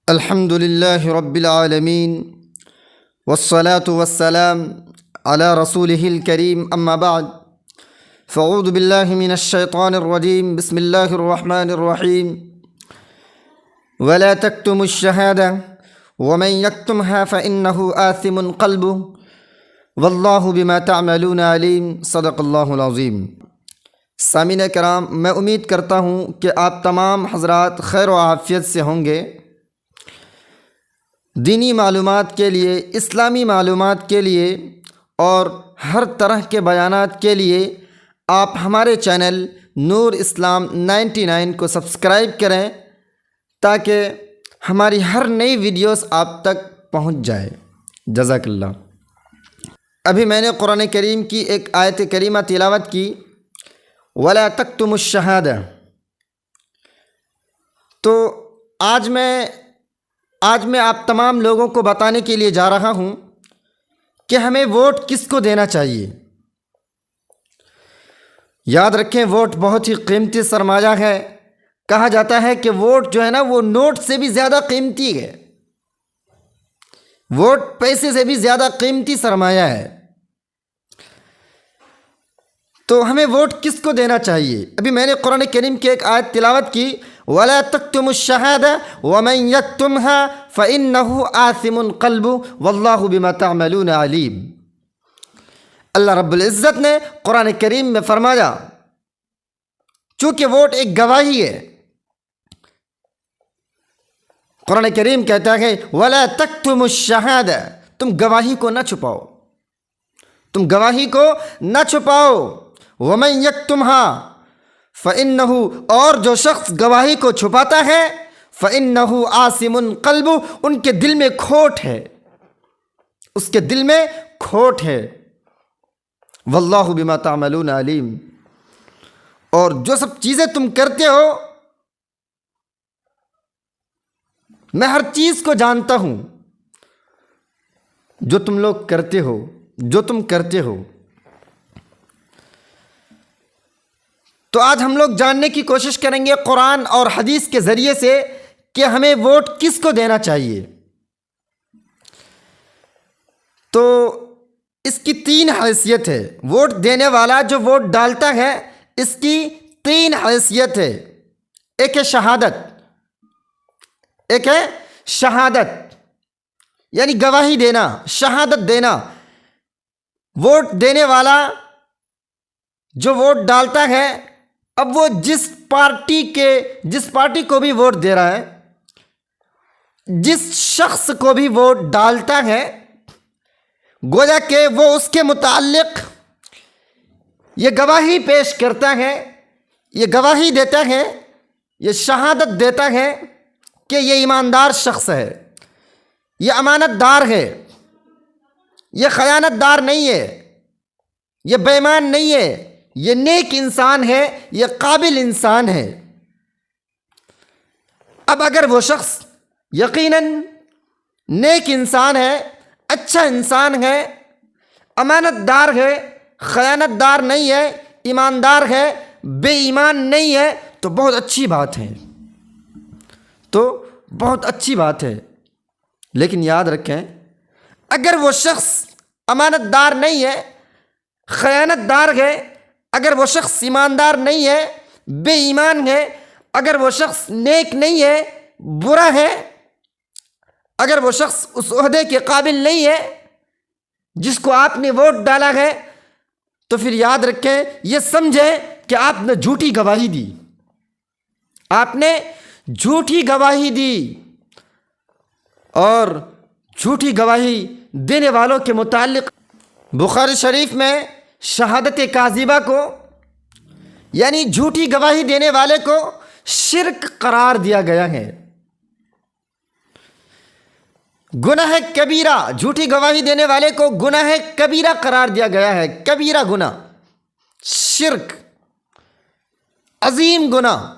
الحمد لله رب العالمين والصلاة والسلام على رسوله الكريم أما بعد فأعوذ بالله من الشيطان الرجيم بسم الله الرحمن الرحيم ولا تكتموا الشهادة ومن يكتمها فإنه آثم قلبه واللہ بما تعملون علیم صدق اللہ العظیم۔ سامعین کرام، میں امید کرتا ہوں کہ آپ تمام حضرات خیر و عافیت سے ہوں گے۔ دینی معلومات کے لیے، اسلامی معلومات کے لیے اور ہر طرح کے بیانات کے لیے آپ ہمارے چینل نور اسلام 99 کو سبسکرائب کریں تاکہ ہماری ہر نئی ویڈیوز آپ تک پہنچ جائے۔ جزاک اللہ۔ ابھی میں نے قرآن کریم کی ایک آیت کریمہ تلاوت کی، وَلَا تَكْتُمُوا الشَّهَادَةَ۔ تو آج میں آپ تمام لوگوں کو بتانے کے لیے جا رہا ہوں کہ ہمیں ووٹ کس کو دینا چاہیے۔ یاد رکھیں، ووٹ بہت ہی قیمتی سرمایہ ہے۔ کہا جاتا ہے کہ ووٹ جو ہے نا، وہ نوٹ سے بھی زیادہ قیمتی ہے، ووٹ پیسے سے بھی زیادہ قیمتی سرمایہ ہے۔ تو ہمیں ووٹ کس کو دینا چاہیے؟ ابھی میں نے قرآن کریم کی ایک آیت تلاوت کی، وَلَا تَكْتُمُوا الشَّهَادَةَ وَمَن يَكْتُمْهَا فَإِنَّهُ آثِمٌ قَلْبُهُ وَاللَّهُ بِمَا تَعْمَلُونَ عَلِيمٌ۔ اللہ رب العزت نے قرآن کریم میں فرمایا، چونکہ ووٹ ایک گواہی ہے، قرآن کریم کہتا ہے وَلَا تَكْتُمُوا الشَّهَادَةَ، تم گواہی کو نہ چھپاؤ، تم گواہی کو نہ چھپاؤ۔ وَمَن يَكْتُمْهَا فَإِنَّهُ، اور جو شخص گواہی کو چھپاتا ہے، فَإِنَّهُ آثِمٌ قَلْبُهُ، ان کے دل میں کھوٹ ہے، اس کے دل میں کھوٹ ہے۔ وَاللَّهُ بِمَا تَعْمَلُونَ عَلِيمٌ، اور جو سب چیزیں تم کرتے ہو، میں ہر چیز کو جانتا ہوں، جو تم لوگ کرتے ہو، جو تم کرتے ہو۔ تو آج ہم لوگ جاننے کی کوشش کریں گے قرآن اور حدیث کے ذریعے سے کہ ہمیں ووٹ کس کو دینا چاہیے۔ تو اس کی تین حیثیت ہے، ووٹ دینے والا جو ووٹ ڈالتا ہے، اس کی تین حیثیت ہے۔ ایک ہے شہادت، ایک ہے شہادت یعنی گواہی دینا، شہادت دینا۔ ووٹ دینے والا جو ووٹ ڈالتا ہے، اب وہ جس پارٹی کو بھی ووٹ دے رہا ہے، جس شخص کو بھی ووٹ ڈالتا ہے، گویا کہ وہ اس کے متعلق یہ گواہی پیش کرتا ہے، یہ گواہی دیتا ہے، یہ شہادت دیتا ہے کہ یہ ایماندار شخص ہے، یہ امانت دار ہے، یہ خیانت دار نہیں ہے، یہ بے ایمان نہیں ہے، یہ نیک انسان ہے، یہ قابل انسان ہے۔ اب اگر وہ شخص یقیناً نیک انسان ہے، اچھا انسان ہے، امانت دار ہے، خیانت دار نہیں ہے، ایماندار ہے، بے ایمان نہیں ہے، تو بہت اچھی بات ہے، تو بہت اچھی بات ہے۔ لیکن یاد رکھیں، اگر وہ شخص امانت دار نہیں ہے، خیانت دار ہے، اگر وہ شخص ایماندار نہیں ہے، بے ایمان ہے، اگر وہ شخص نیک نہیں ہے، برا ہے، اگر وہ شخص اس عہدے کے قابل نہیں ہے جس کو آپ نے ووٹ ڈالا ہے، تو پھر یاد رکھیں، یہ سمجھیں کہ آپ نے جھوٹی گواہی دی، آپ نے جھوٹی گواہی دی۔ اور جھوٹی گواہی دینے والوں کے متعلق بخاری شریف میں شہادت کاذبہ کو، یعنی جھوٹی گواہی دینے والے کو شرک قرار دیا گیا ہے، گناہ کبیرہ، جھوٹی گواہی دینے والے کو گناہ کبیرہ قرار دیا گیا ہے، کبیرہ گناہ، شرک، عظیم گناہ،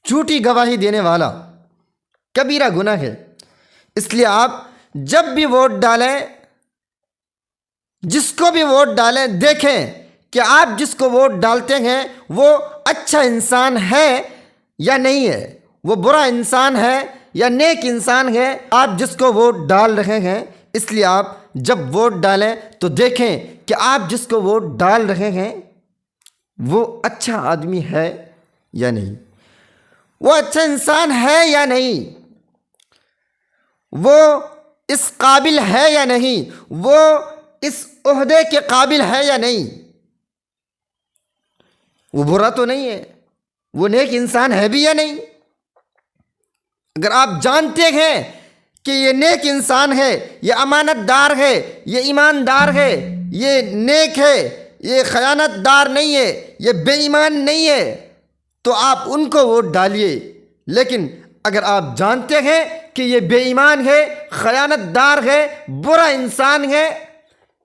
جھوٹی گواہی دینے والا کبیرہ گناہ ہے۔ اس لیے آپ جب بھی ووٹ ڈالیں، جس کو بھی ووٹ ڈالیں، دیکھیں کہ آپ جس کو ووٹ ڈالتے ہیں وہ اچھا انسان ہے یا نہیں ہے، وہ برا انسان ہے یا نیک انسان ہے، آپ جس کو ووٹ ڈال رہے ہیں، اس لیے آپ جب ووٹ ڈالیں تو دیکھیں کہ آپ جس کو ووٹ ڈال رہے ہیں وہ اچھا آدمی ہے یا نہیں، وہ اچھا انسان ہے یا نہیں، وہ اس قابل ہے یا نہیں، وہ اس عہدے کے قابل ہے یا نہیں، وہ برا تو نہیں ہے، وہ نیک انسان ہے بھی یا نہیں۔ اگر آپ جانتے ہیں کہ یہ نیک انسان ہے، یہ امانت دار ہے، یہ ایماندار ہے، یہ نیک ہے، یہ خیانت دار نہیں ہے، یہ بے ایمان نہیں ہے، تو آپ ان کو ووٹ ڈالیے۔ لیکن اگر آپ جانتے ہیں کہ یہ بے ایمان ہے، خیانت دار ہے، برا انسان ہے،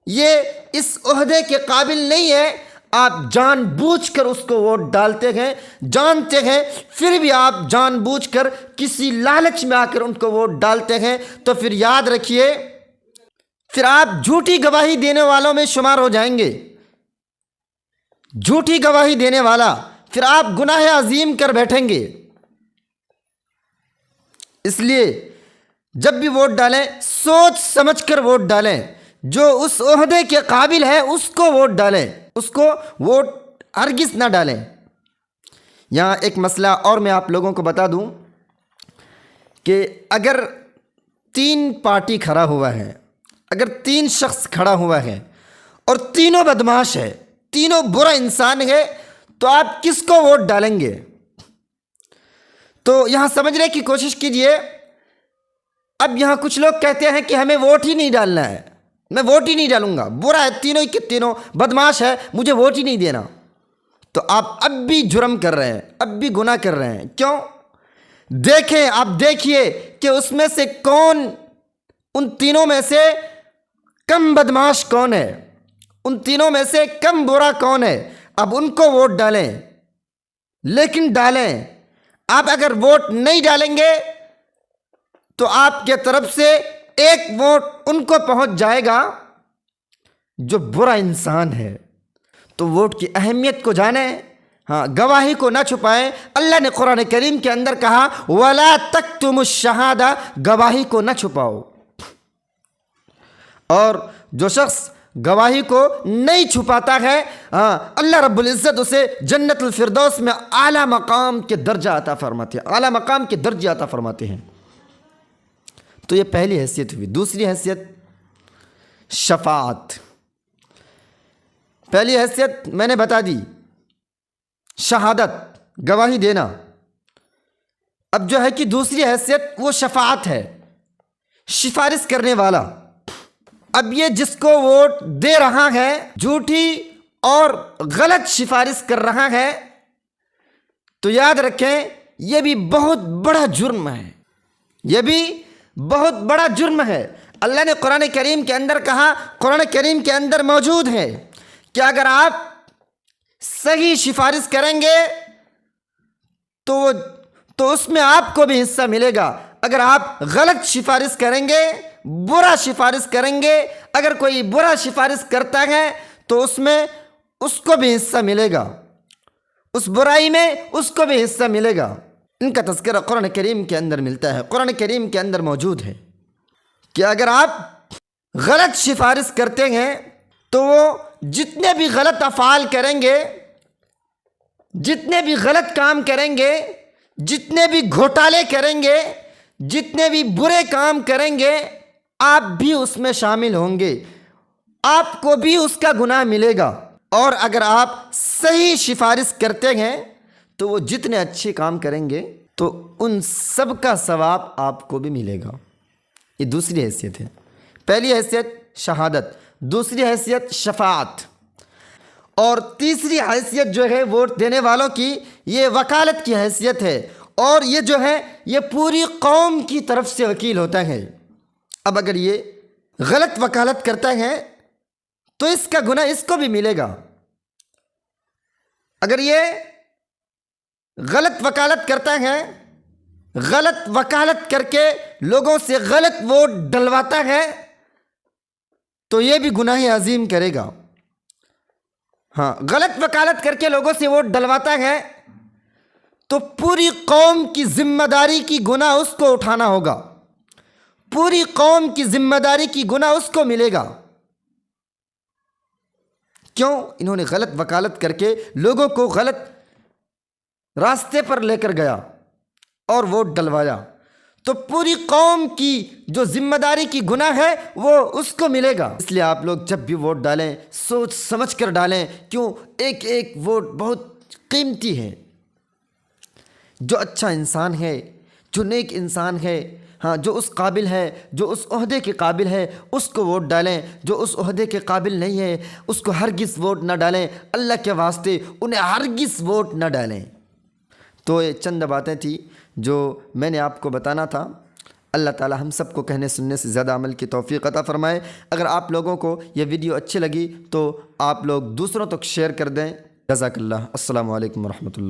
یہ اس عہدے کے قابل نہیں ہے، آپ جان بوجھ کر اس کو ووٹ ڈالتے ہیں، جانتے ہیں پھر بھی آپ جان بوجھ کر کسی لالچ میں آ کر ان کو ووٹ ڈالتے ہیں، تو پھر یاد رکھیے پھر آپ جھوٹی گواہی دینے والوں میں شمار ہو جائیں گے۔ جھوٹی گواہی دینے والا، پھر آپ گناہ عظیم کر بیٹھیں گے۔ اس لیے جب بھی ووٹ ڈالیں سوچ سمجھ کر ووٹ ڈالیں، جو اس عہدے کے قابل ہے اس کو ووٹ ڈالیں، اس کو ووٹ ہرگز نہ ڈالیں۔ یہاں ایک مسئلہ اور میں آپ لوگوں کو بتا دوں کہ اگر 3 پارٹی کھڑا ہوا ہے، اگر 3 شخص کھڑا ہوا ہے اور تینوں بدمعاش ہے، تینوں برا انسان ہے، تو آپ کس کو ووٹ ڈالیں گے؟ تو یہاں سمجھنے کی کوشش کیجئے۔ اب یہاں کچھ لوگ کہتے ہیں کہ ہمیں ووٹ ہی نہیں ڈالنا ہے، میں ووٹ ہی نہیں ڈالوں گا، برا ہے، تینوں کے تینوں بدمعاش ہے، مجھے ووٹ ہی نہیں دینا۔ تو آپ اب بھی جرم کر رہے ہیں، اب بھی گناہ کر رہے ہیں۔ کیوں؟ دیکھیں، آپ دیکھیے کہ اس میں سے کون، ان تینوں میں سے کم بدمعاش کون ہے، ان تینوں میں سے کم برا کون ہے، اب ان کو ووٹ ڈالیں۔ لیکن ڈالیں، آپ اگر ووٹ نہیں ڈالیں گے تو آپ کے طرف سے ایک ووٹ ان کو پہنچ جائے گا جو برا انسان ہے۔ تو ووٹ کی اہمیت کو جانیں، ہاں، گواہی کو نہ چھپائیں۔ اللہ نے قرآن کریم کے اندر کہا وَلَا تَكْتُمُوا الشَّهَادَةَ، گواہی کو نہ چھپاؤ۔ اور جو شخص گواہی کو نہیں چھپاتا ہے، اللہ رب العزت اسے جنت الفردوس میں اعلیٰ مقام کے درجہ عطا فرماتے ہیں، اعلیٰ مقام کے درجے عطا فرماتے ہیں۔ تو یہ پہلی حیثیت ہوئی۔ دوسری حیثیت شفاعت۔ پہلی حیثیت میں نے بتا دی، شہادت، گواہی دینا۔ اب جو ہے کہ دوسری حیثیت وہ شفاعت ہے، سفارش کرنے والا۔ اب یہ جس کو ووٹ دے رہا ہے جھوٹی اور غلط سفارش کر رہا ہے، تو یاد رکھیں یہ بھی بہت بڑا جرم ہے، یہ بھی بہت بڑا جرم ہے۔ اللہ نے قرآن کریم کے اندر کہا، قرآن کریم کے اندر موجود ہے کہ اگر آپ صحیح سفارش کریں گے تو اس میں آپ کو بھی حصہ ملے گا۔ اگر آپ غلط سفارش کریں گے، برا سفارش کریں گے، اگر کوئی برا سفارش کرتا ہے تو اس میں اس کو بھی حصہ ملے گا، اس برائی میں اس کو بھی حصہ ملے گا۔ ان کا تذکرہ قرآن کریم کے اندر ملتا ہے، قرآن کریم کے اندر موجود ہے کہ اگر آپ غلط سفارش کرتے ہیں تو وہ جتنے بھی غلط افعال کریں گے، جتنے بھی غلط کام کریں گے، جتنے بھی گھوٹالے کریں گے، جتنے بھی برے کام کریں گے، آپ بھی اس میں شامل ہوں گے، آپ کو بھی اس کا گناہ ملے گا۔ اور اگر آپ صحیح سفارش کرتے ہیں تو وہ جتنے اچھے کام کریں گے تو ان سب کا ثواب آپ کو بھی ملے گا۔ یہ دوسری حیثیت ہے۔ پہلی حیثیت شہادت، دوسری حیثیت شفاعت، اور تیسری حیثیت جو ہے ووٹ دینے والوں کی، یہ وکالت کی حیثیت ہے، اور یہ جو ہے یہ پوری قوم کی طرف سے وکیل ہوتا ہے۔ اب اگر یہ غلط وکالت کرتا ہے تو اس کا گناہ اس کو بھی ملے گا۔ اگر یہ غلط وکالت کرتا ہے، غلط وکالت کر کے لوگوں سے غلط ووٹ ڈلواتا ہے، تو یہ بھی گناہ عظیم کرے گا۔ ہاں، غلط وکالت کر کے لوگوں سے ووٹ ڈلواتا ہے تو پوری قوم کی ذمہ داری کی گناہ اس کو اٹھانا ہوگا، پوری قوم کی ذمہ داری کی گناہ اس کو ملے گا۔ کیوں؟ انہوں نے غلط وکالت کر کے لوگوں کو غلط راستے پر لے کر گیا اور ووٹ ڈلوایا، تو پوری قوم کی جو ذمہ داری کی گناہ ہے وہ اس کو ملے گا۔ اس لیے آپ لوگ جب بھی ووٹ ڈالیں سوچ سمجھ کر ڈالیں، کیوں؟ ایک ایک ووٹ بہت قیمتی ہے۔ جو اچھا انسان ہے، جو نیک انسان ہے، ہاں، جو اس قابل ہے، جو اس عہدے کے قابل ہے، اس کو ووٹ ڈالیں۔ جو اس عہدے کے قابل نہیں ہے اس کو ہرگز ووٹ نہ ڈالیں، اللہ کے واسطے انہیں ہرگز ووٹ نہ ڈالیں۔ تو یہ چند باتیں تھیں جو میں نے آپ کو بتانا تھا۔ اللہ تعالی ہم سب کو کہنے سننے سے زیادہ عمل کی توفیق عطا فرمائے۔ اگر آپ لوگوں کو یہ ویڈیو اچھی لگی تو آپ لوگ دوسروں تک شیئر کر دیں۔ جزاک اللہ۔ السلام علیکم ورحمۃ اللہ۔